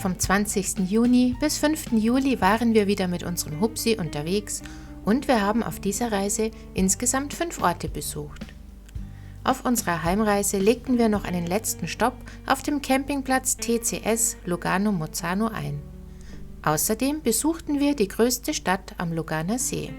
vom 20. Juni bis 5. Juli waren wir wieder mit unserem Hupsi unterwegs und wir haben auf dieser Reise insgesamt 5 Orte besucht. Auf unserer Heimreise legten wir noch einen letzten Stopp auf dem Campingplatz TCS Lugano Mozzano ein. Außerdem besuchten wir die größte Stadt am Luganer See.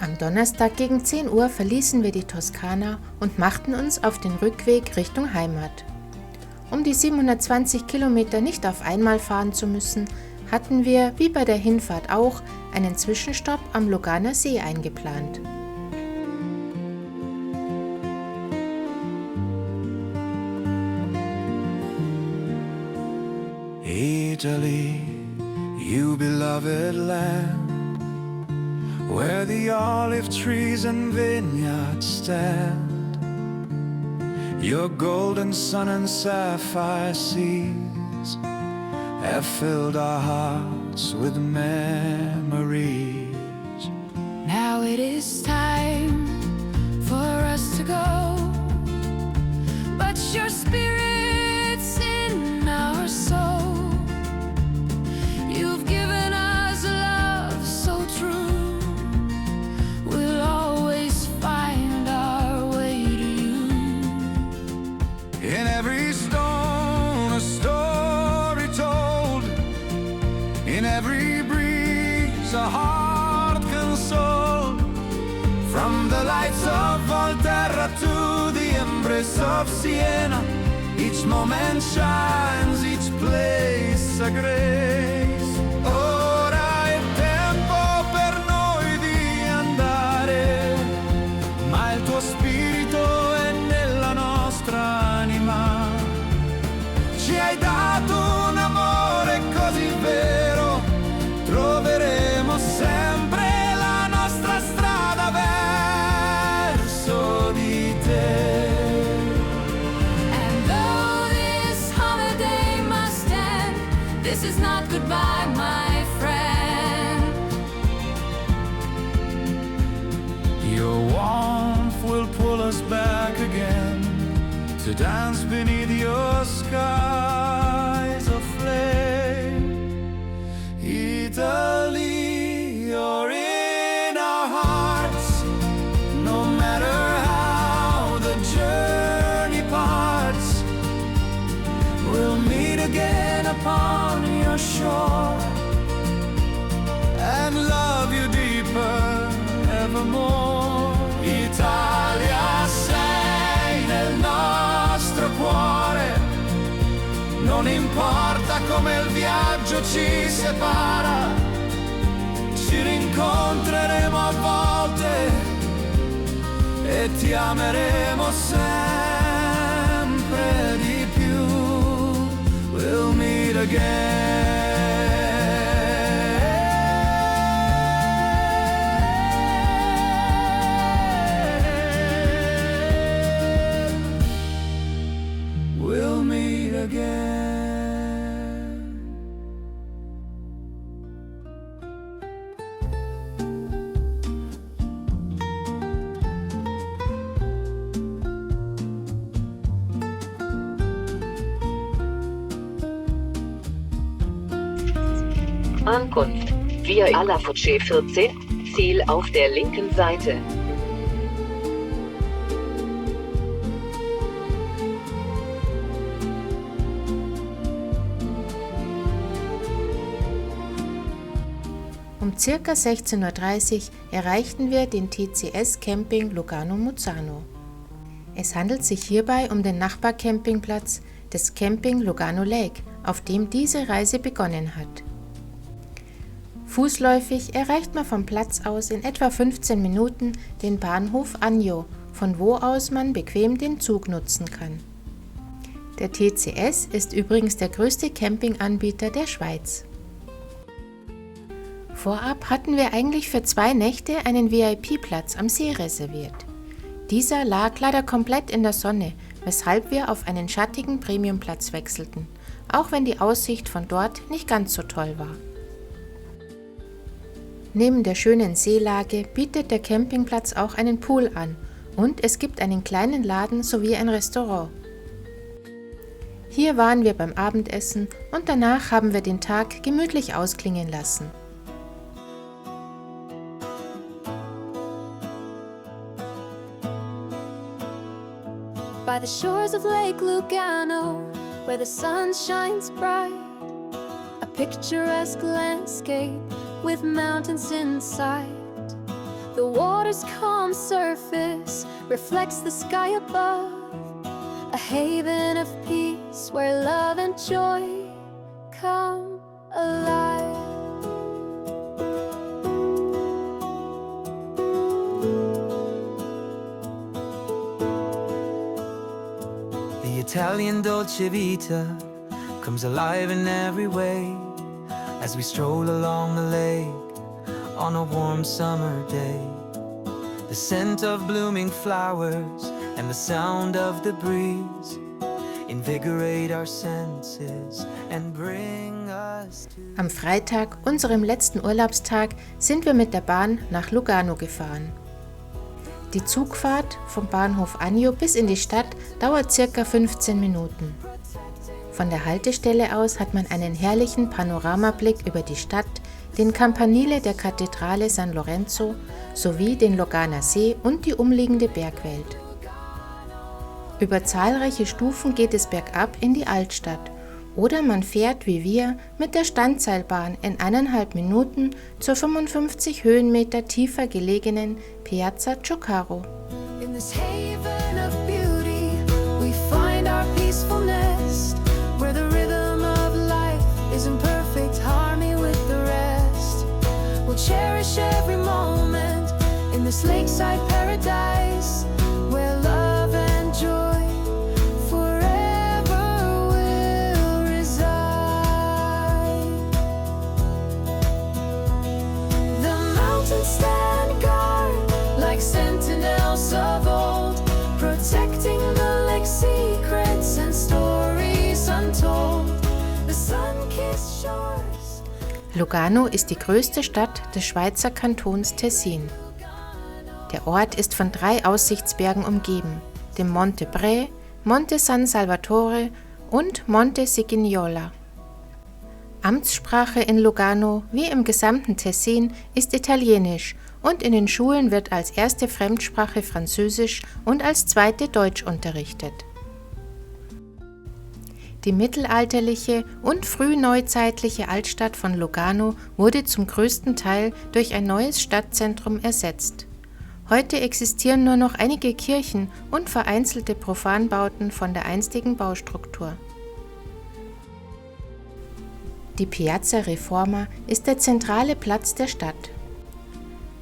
Am Donnerstag gegen 10 Uhr verließen wir die Toskana und machten uns auf den Rückweg Richtung Heimat. Um die 720 Kilometer nicht auf einmal fahren zu müssen, hatten wir, wie bei der Hinfahrt auch, einen Zwischenstopp am Luganer See eingeplant. Italy, you beloved land, where the olive trees and vineyards stand. Your golden sun and sapphire seas have filled our hearts with memories. Now it is time for us to go, but your spirit's in our soul. You've given us love so true. We'll always find our way to you. In every stone a story told, in every breeze a heart consoled. From the lights of Volterra to the embrace of Siena, each moment shines, each place a grace. Ora è tempo per noi di andare, ma il tuo spirito è nella nostra anima. Ci hai dato un amore così vero, troveremo sempre la nostra strada verso di te. And though this holiday must end, this is not goodbye, my friend. Your warmth will pull us back again to dance beneath your skies aflame. Italy, you're in our hearts, no matter how the journey parts. We'll meet again upon your shore and love you deeper evermore. Italia, sei nel nostro cuore, non importa come il viaggio ci separa, ci rincontreremo a volte e ti ameremo sempre di più. We'll meet again. We'll meet again. Ankunft. Via Alafoce 14, Ziel auf der linken Seite. Um ca. 16:30 Uhr erreichten wir den TCS Camping Lugano Mozzano. Es handelt sich hierbei um den Nachbarcampingplatz des Camping Lugano Lake, auf dem diese Reise begonnen hat. Fußläufig erreicht man vom Platz aus in etwa 15 Minuten den Bahnhof Agno, von wo aus man bequem den Zug nutzen kann. Der TCS ist übrigens der größte Campinganbieter der Schweiz. Vorab hatten wir eigentlich für 2 Nächte einen VIP-Platz am See reserviert. Dieser lag leider komplett in der Sonne, weshalb wir auf einen schattigen Premiumplatz wechselten, auch wenn die Aussicht von dort nicht ganz so toll war. Neben der schönen Seelage bietet der Campingplatz auch einen Pool an und es gibt einen kleinen Laden sowie ein Restaurant. Hier waren wir beim Abendessen und danach haben wir den Tag gemütlich ausklingen lassen. By the shores of Lake Lugano, where the sun shines bright, a picturesque landscape with mountains in sight. The water's calm surface reflects the sky above, a haven of peace where love and joy come alive. The Italian Dolce Vita comes alive in every way as we stroll along the lake on a warm summer day. The scent of blooming flowers and the sound of the breeze invigorate our senses and bring us to... Am Freitag, unserem letzten Urlaubstag, sind wir mit der Bahn nach Lugano gefahren. Die Zugfahrt vom Bahnhof Agno bis in die Stadt dauert ca. 15 Minuten. Von der Haltestelle aus hat man einen herrlichen Panoramablick über die Stadt, den Campanile der Kathedrale San Lorenzo sowie den Luganer See und die umliegende Bergwelt. Über zahlreiche Stufen geht es bergab in die Altstadt oder man fährt wie wir mit der Standseilbahn in 1,5 Minuten zur 55 Höhenmeter tiefer gelegenen Piazza Giucaro. In this haven of beauty, we find our peaceful nest, where the rhythm of life is in perfect harmony with the rest. We'll cherish every moment in this lakeside paradise, where love and joy forever will reside. The mountains stand guard like sentinels of old, protecting the lake's secrets and stories untold. The sun-kissed shores. Lugano ist die größte Stadt des Schweizer Kantons Tessin. Der Ort ist von 3 Aussichtsbergen umgeben, dem Monte Bre, Monte San Salvatore und Monte Sigignola. Amtssprache in Lugano, wie im gesamten Tessin, ist Italienisch und in den Schulen wird als erste Fremdsprache Französisch und als zweite Deutsch unterrichtet. Die mittelalterliche und frühneuzeitliche Altstadt von Lugano wurde zum größten Teil durch ein neues Stadtzentrum ersetzt. Heute existieren nur noch einige Kirchen und vereinzelte Profanbauten von der einstigen Baustruktur. Die Piazza Reforma ist der zentrale Platz der Stadt.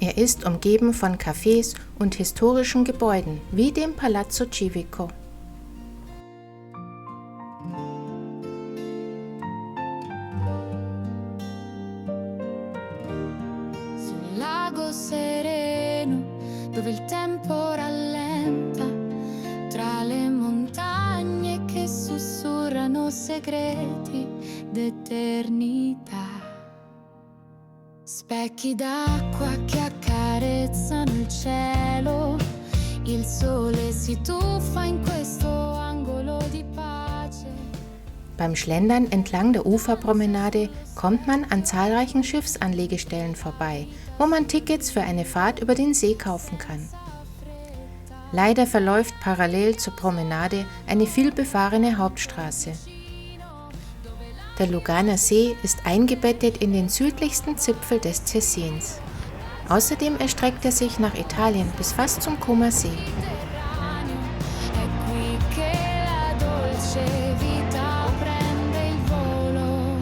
Er ist umgeben von Cafés und historischen Gebäuden wie dem Palazzo Civico. Sul lago sereno, dove il tempo rallenta, tra le montagne che sussurrano segreti d'eternità. Specchi d'acqua che accarezzano il cielo, il sole si tuffa in questo angolo di pace. Beim Schlendern entlang der Uferpromenade kommt man an zahlreichen Schiffsanlegestellen vorbei, wo man Tickets für eine Fahrt über den See kaufen kann. Leider verläuft parallel zur Promenade eine vielbefahrene Hauptstraße. Der Luganer See ist eingebettet in den südlichsten Zipfel des Tessins. Außerdem erstreckt er sich nach Italien bis fast zum Comer See. È qui che la dolce vita prende il volo.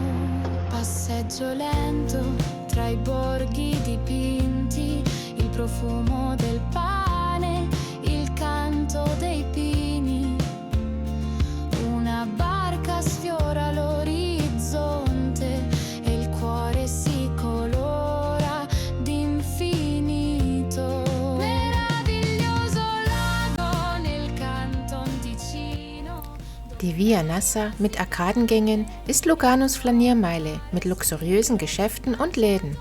Passeggio lento tra i borghi dipinti, il profumo del pane, il canto dei pini. Una Die Via Nassa mit Arkadengängen ist Luganos Flaniermeile mit luxuriösen Geschäften und Läden.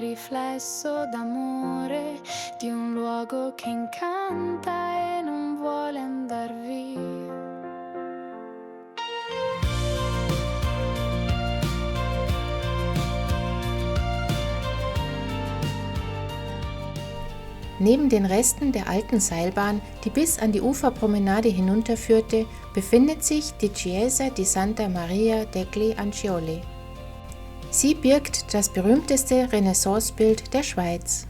Riflesso d'amore di un luogo che incanta e non vuole andar via. Neben den Resten der alten Seilbahn, die bis an die Uferpromenade hinunterführte, befindet sich die Chiesa di Santa Maria degli Ancioli. Sie birgt das berühmteste Renaissancebild der Schweiz.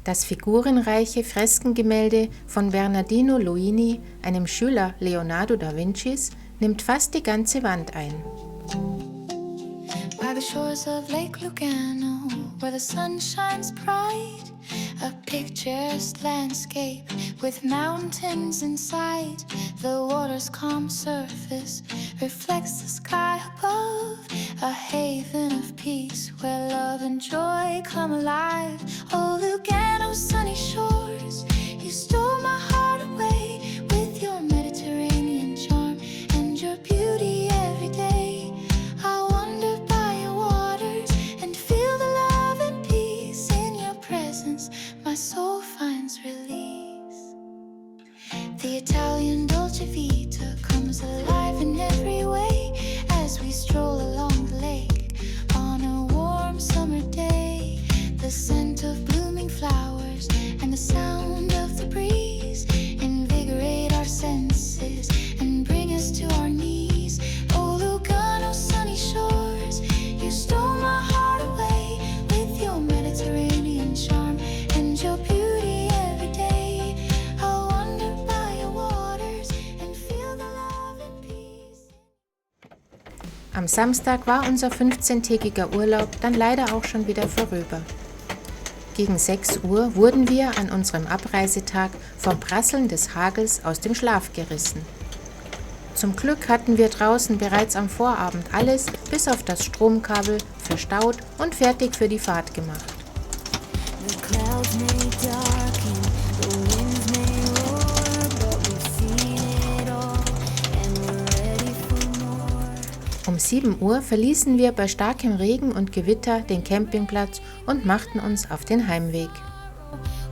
Das figurenreiche Freskengemälde von Bernardino Luini, einem Schüler Leonardo da Vincis, nimmt fast die ganze Wand ein. By the shores of Lake Lugano, where the sun shines bright, a picturesque landscape with mountains in sight. The water's calm surface reflects the sky above, a haven of peace where love and joy come alive. Oh, Lugano's sunny shores, you stole my heart away with your Mediterranean charm and your beauty every day. I wander by your waters and feel the love and peace in your presence. My soul finds release. The Italian Dolce Vita comes alive in every way as we stroll along the lake on a warm summer day. The scent of blooming flowers and the sound of the breeze invigorate our senses and bring us to our knees. Oh, Lugano's sunny shores, you stole my heart away with your Mediterranean charm and your beauty every day. I wander by your waters and feel the love and peace. Am Samstag war unser 15-tägiger Urlaub dann leider auch schon wieder vorüber. Gegen 6 Uhr wurden wir an unserem Abreisetag vom Prasseln des Hagels aus dem Schlaf gerissen. Zum Glück hatten wir draußen bereits am Vorabend alles, bis auf das Stromkabel, verstaut und fertig für die Fahrt gemacht. The clouds may darken, the winds may roar, but we've seen it all and we're ready for more. Um 7 Uhr verließen wir bei starkem Regen und Gewitter den Campingplatz und machten uns auf den Heimweg.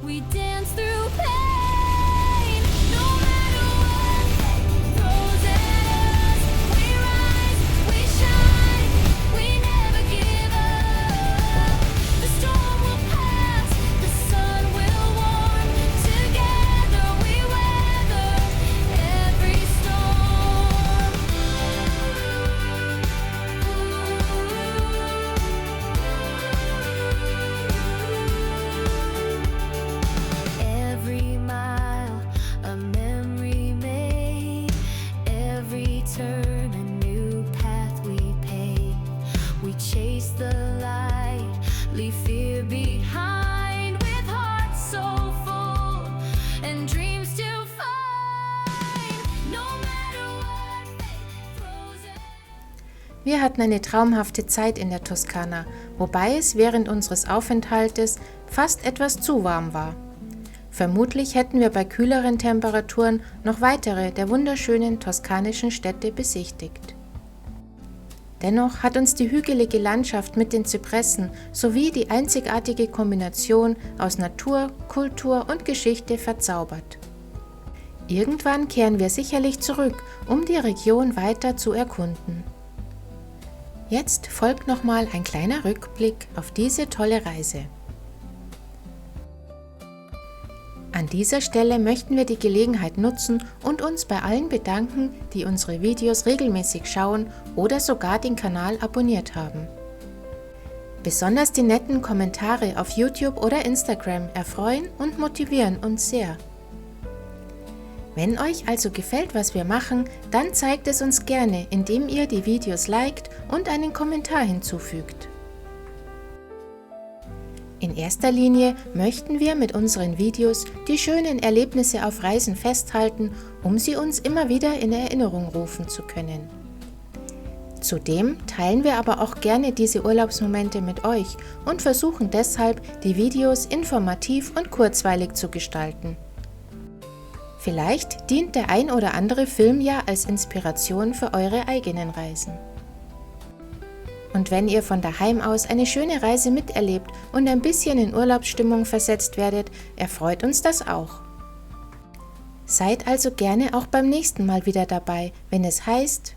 We dance through pain, no matter what fate throws at us. We rise, we shine, we never give up. The storm will pass, the sun will warm. Together we weather every storm. Every mile a memory made, every turn a new path we pave. We chase the light, leave fear behind with hearts so full and dreams to find. No matter what fate throws at Wir hatten eine traumhafte Zeit in der Toskana, wobei es während unseres Aufenthaltes fast etwas zu warm war. Vermutlich hätten wir bei kühleren Temperaturen noch weitere der wunderschönen toskanischen Städte besichtigt. Dennoch hat uns die hügelige Landschaft mit den Zypressen sowie die einzigartige Kombination aus Natur, Kultur und Geschichte verzaubert. Irgendwann kehren wir sicherlich zurück, um die Region weiter zu erkunden. Jetzt folgt nochmal ein kleiner Rückblick auf diese tolle Reise. An dieser Stelle möchten wir die Gelegenheit nutzen und uns bei allen bedanken, die unsere Videos regelmäßig schauen oder sogar den Kanal abonniert haben. Besonders die netten Kommentare auf YouTube oder Instagram erfreuen und motivieren uns sehr. Wenn euch also gefällt, was wir machen, dann zeigt es uns gerne, indem ihr die Videos liked und einen Kommentar hinzufügt. In erster Linie möchten wir mit unseren Videos die schönen Erlebnisse auf Reisen festhalten, um sie uns immer wieder in Erinnerung rufen zu können. Zudem teilen wir aber auch gerne diese Urlaubsmomente mit euch und versuchen deshalb, die Videos informativ und kurzweilig zu gestalten. Vielleicht dient der ein oder andere Film ja als Inspiration für eure eigenen Reisen. Und wenn ihr von daheim aus eine schöne Reise miterlebt und ein bisschen in Urlaubsstimmung versetzt werdet, erfreut uns das auch. Seid also gerne auch beim nächsten Mal wieder dabei, wenn es heißt: